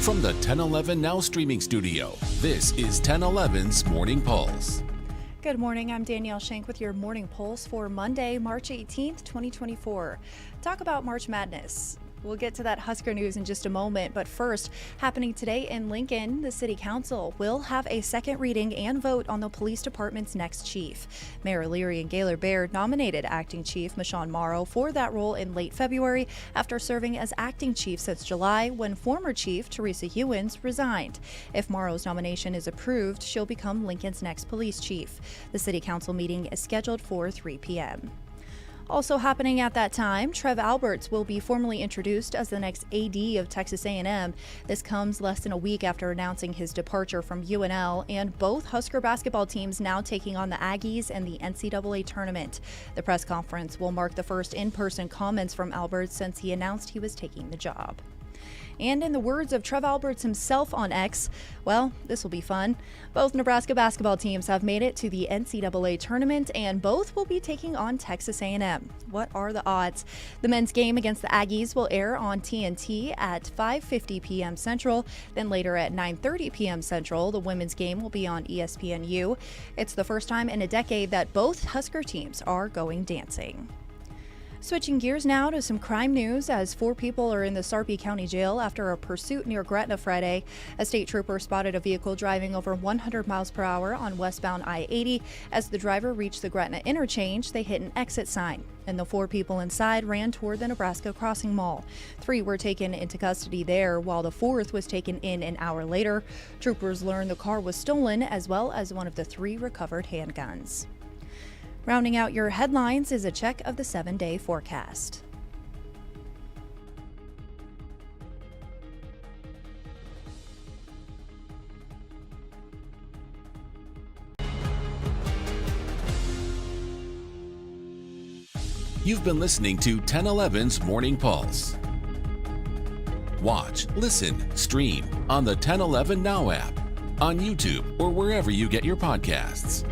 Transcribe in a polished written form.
From the 1011 Now streaming studio, this is 1011's Morning Pulse. Good morning, I'm Danielle Schenk with your Morning Pulse for Monday, March 18th, 2024. Talk about March Madness. We'll get to that Husker news in just a moment, but first, happening today in Lincoln, the City Council will have a second reading and vote on the police department's next chief. Mayor Leary and Gaylor Baird nominated acting chief Michon Morrow for that role in late February after serving as acting chief since July when former chief Teresa Hewins resigned. If Morrow's nomination is approved, she'll become Lincoln's next police chief. The City Council meeting is scheduled for 3 p.m. Also happening at that time, Trev Alberts will be formally introduced as the next AD of Texas A&M. This comes less than a week after announcing his departure from UNL, and both Husker basketball teams now taking on the Aggies in the NCAA Tournament. The press conference will mark the first in-person comments from Alberts since he announced he was taking the job. And in the words of Trev Alberts himself on X, well, this will be fun. Both Nebraska basketball teams have made it to the NCAA Tournament, and both will be taking on Texas A&M. What are the odds? The men's game against the Aggies will air on TNT at 5:50 p.m. Central. Then later at 9:30 p.m. Central, the women's game will be on ESPNU. It's the first time in a decade that both Husker teams are going dancing. Switching gears now to some crime news, as 4 people are in the Sarpy County Jail after a pursuit near Gretna Friday. A state trooper spotted a vehicle driving over 100 miles per hour on westbound I-80. As the driver reached the Gretna interchange, they hit an exit sign, and the 4 people inside ran toward the Nebraska Crossing Mall. 3 were taken into custody there, while the 4th was taken in an hour later. Troopers learned the car was stolen, as well as one of the 3 recovered handguns. Rounding out your headlines is a check of the 7-day forecast. You've been listening to 1011's Morning Pulse. Watch, listen, stream on the 1011 Now app, on YouTube, or wherever you get your podcasts.